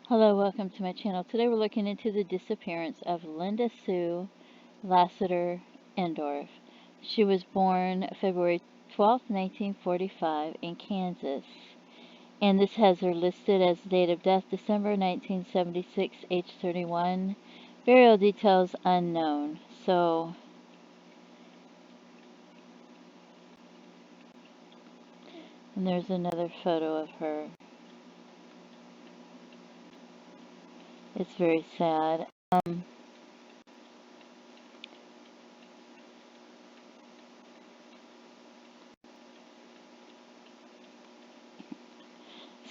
Hello, welcome to my channel. Today we're looking into the disappearance of Linda Sue Lasater Endorf. She was born February 12th, 1945 in Kansas. And this has her listed as date of death December 1976, age 31. Burial details unknown. So, and there's another photo of her. It's very sad.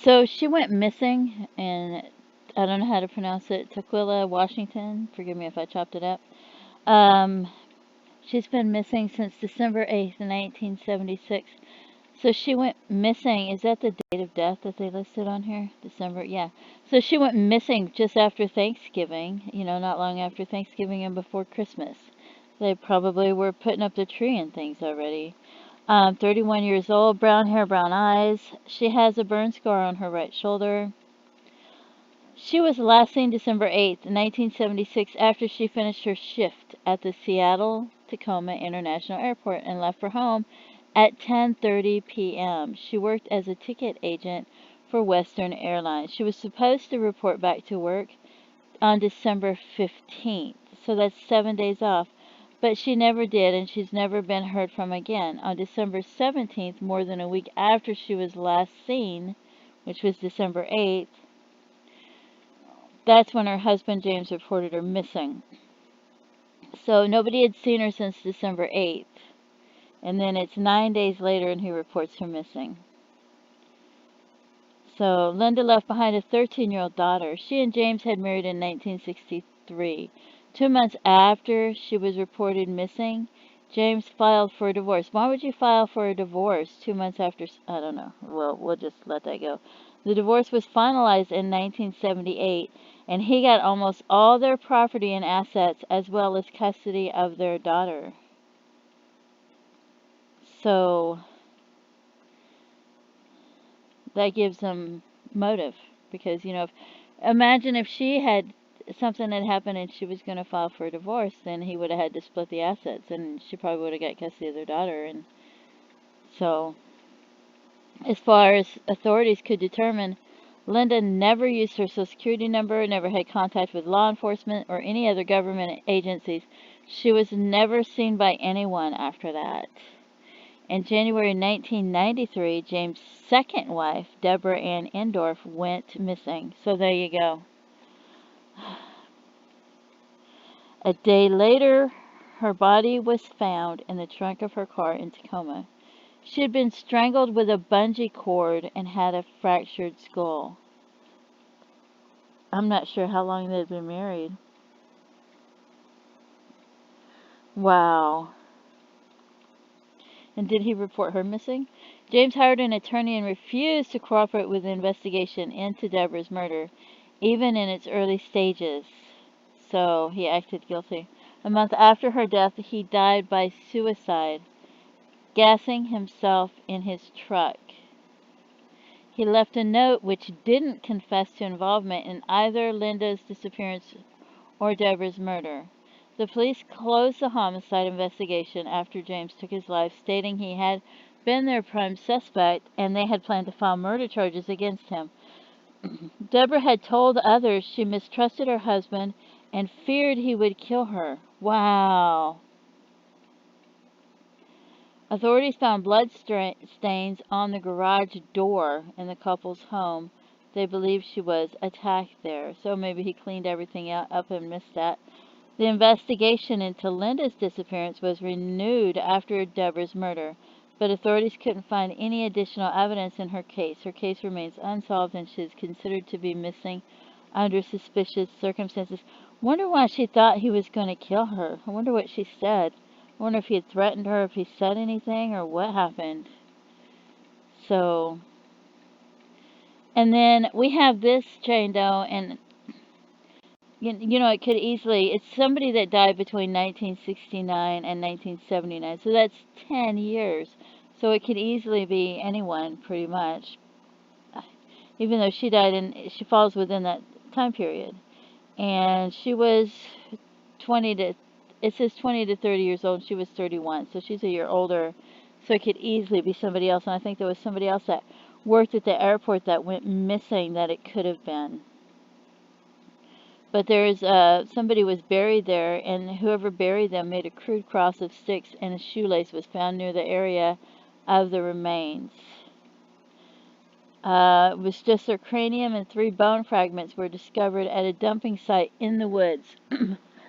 So she went missing, and I don't know how to pronounce it. Tukwila, Washington. Forgive me if I chopped it up. She's been missing since December 8th, 1976. So she went missing. Is that the date of death that they listed on here? December, yeah. So she went missing just after Thanksgiving, not long after Thanksgiving and before Christmas. They probably were putting up the tree and things already. 31 years old, brown hair, brown eyes. She has a burn scar on her right shoulder. She was last seen December 8th, 1976, after she finished her shift at the Seattle Tacoma International Airport and left for home at 10:30 p.m. She worked as a ticket agent for Western Airlines. She was supposed to report back to work on December 15th, so that's 7 days off, but she never did, and she's never been heard from again. On December 17th, more than a week after she was last seen, which was December 8th, that's when her husband James reported her missing. So nobody had seen her since December 8th. And then it's 9 days later and he reports her missing. So Linda left behind a 13-year-old daughter. She and James had married in 1963. 2 months after she was reported missing, James filed for a divorce. Why would you file for a divorce 2 months after? I don't know. Well, we'll just let that go. The divorce was finalized in 1978, and he got almost all their property and assets as well as custody of their daughter. So that gives them motive, because imagine if she had something had happened and she was going to file for a divorce, then he would have had to split the assets, and she probably would have got custody of their daughter. And so, as far as authorities could determine, Linda never used her Social Security number, never had contact with law enforcement or any other government agencies. She was never seen by anyone after that. In January 1993, James' second wife, Debra Endorf, went missing. So there you go. A day later, her body was found in the trunk of her car in Tacoma. She had been strangled with a bungee cord and had a fractured skull. I'm not sure how long they'd been married. Wow. And did he report her missing? James hired an attorney and refused to cooperate with the investigation into Debra's murder, even in its early stages. So he acted guilty. A month after her death, he died by suicide, gassing himself in his truck. He left a note which didn't confess to involvement in either Linda's disappearance or Debra's murder. The police closed the homicide investigation after James took his life, stating he had been their prime suspect and they had planned to file murder charges against him. Debra had told others she mistrusted her husband and feared he would kill her. Wow. Authorities found blood stains on the garage door in the couple's home. They believe she was attacked there, so maybe he cleaned everything up and missed that. The investigation into Linda's disappearance was renewed after Debra's murder, but authorities couldn't find any additional evidence in her case. Her case remains unsolved and she is considered to be missing under suspicious circumstances. Wonder why she thought he was going to kill her. I wonder what she said. I wonder if he had threatened her, if he said anything, or what happened. So, and then we have this Jane Doe, and it could easily, it's somebody that died between 1969 and 1979, so that's 10 years. So it could easily be anyone, pretty much. Even though she died, and she falls within that time period. And she was 20 to, it says 20 to 30 years old. She was 31, so she's a year older. So it could easily be somebody else. And I think there was somebody else that worked at the airport that went missing that it could have been. But there's somebody was buried there, and whoever buried them made a crude cross of sticks, and a shoelace was found near the area of the remains. It was just their cranium, and 3 bone fragments were discovered at a dumping site in the woods.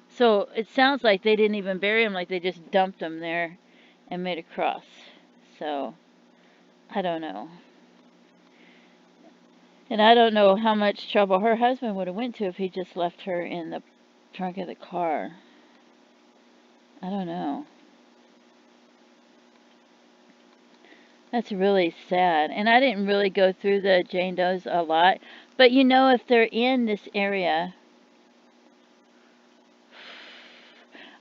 So it sounds like they didn't even bury them, like they just dumped them there and made a cross. So I don't know. And I don't know how much trouble her husband would have went to if he just left her in the trunk of the car. I don't know. That's really sad. And I didn't really go through the Jane Does a lot. But you know, if they're in this area.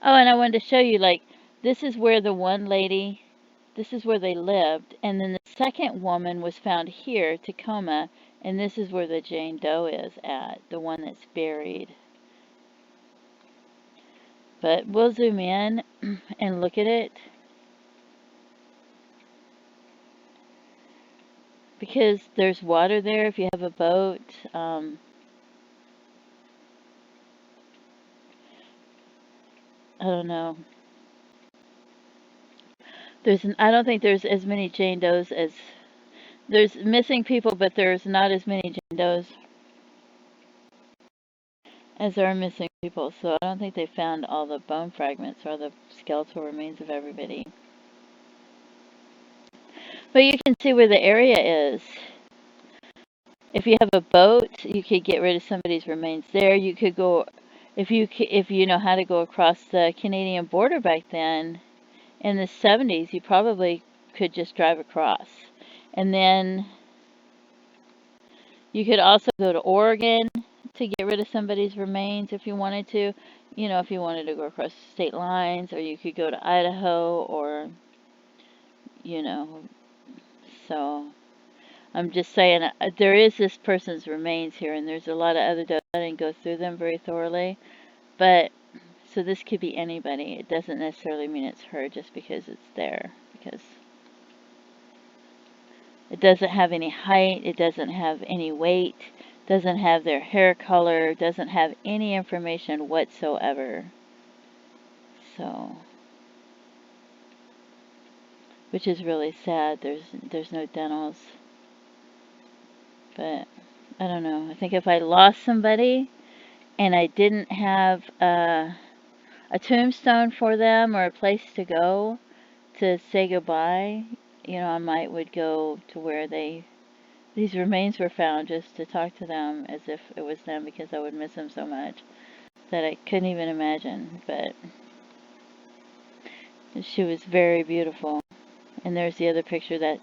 Oh, and I wanted to show you, like, this is where the one lady, this is where they lived. And then the second woman was found here, Tacoma. And this is where the Jane Doe is at, the one that's buried. But we'll zoom in and look at it. Because there's water there if you have a boat. I don't know. I don't think there's as many Jane Does as... There's missing people, but there's not as many Jane Does as there are missing people. So I don't think they found all the bone fragments or the skeletal remains of everybody. But you can see where the area is. If you have a boat, you could get rid of somebody's remains there. You could go, if you know how to go across the Canadian border back then, in the 70s, you probably could just drive across. And then you could also go to Oregon to get rid of somebody's remains if you wanted to. You know, if you wanted to go across state lines, or you could go to Idaho, or, you know, so... I'm just saying, there is this person's remains here, and there's a lot of other does. I didn't go through them very thoroughly, but, so this could be anybody. It doesn't necessarily mean it's her just because it's there, because it doesn't have any height, it doesn't have any weight, doesn't have their hair color, doesn't have any information whatsoever. So, which is really sad. There's no dentals. But I don't know. I think if I lost somebody and I didn't have a tombstone for them or a place to go to say goodbye, you know, I might would go to where these remains were found, just to talk to them as if it was them, because I would miss them so much that I couldn't even imagine. But she was very beautiful. And there's the other picture.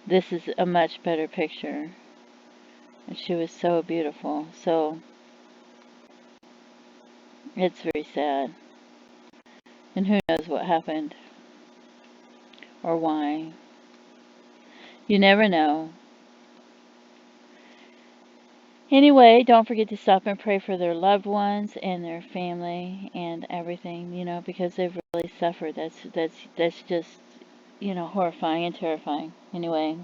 This is a much better picture. And she was so beautiful. So it's very sad. And who knows what happened or why. You never know. Anyway, don't forget to stop and pray for their loved ones and their family and everything, you know, because they've really suffered. That's just, you know, horrifying and terrifying. Anyway,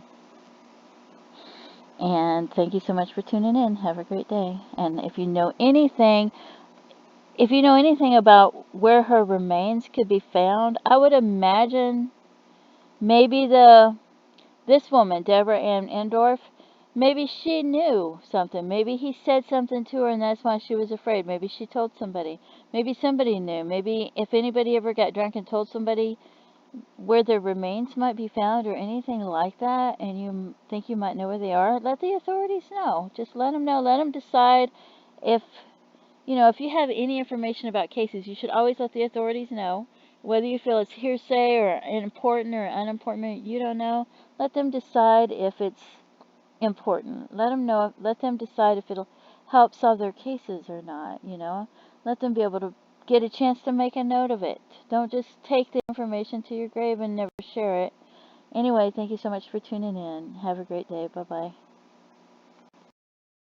and thank you so much for tuning in. Have a great day. And if you know anything about where her remains could be found, I would imagine maybe this woman, Debra Endorf, maybe she knew something. Maybe he said something to her and that's why she was afraid. Maybe she told somebody. Maybe somebody knew. Maybe if anybody ever got drunk and told somebody where their remains might be found or anything like that, and you think you might know where they are, let the authorities know. Just let them know. Let them decide if, you know, if you have any information about cases, you should always let the authorities know. Whether you feel it's hearsay or important or unimportant, you don't know. Let them decide if it's important. Let them know. Let them decide if it'll help solve their cases or not, you know. Let them be able to get a chance to make a note of it. Don't just take the information to your grave and never share it. Anyway, thank you so much for tuning in. Have a great day. Bye-bye.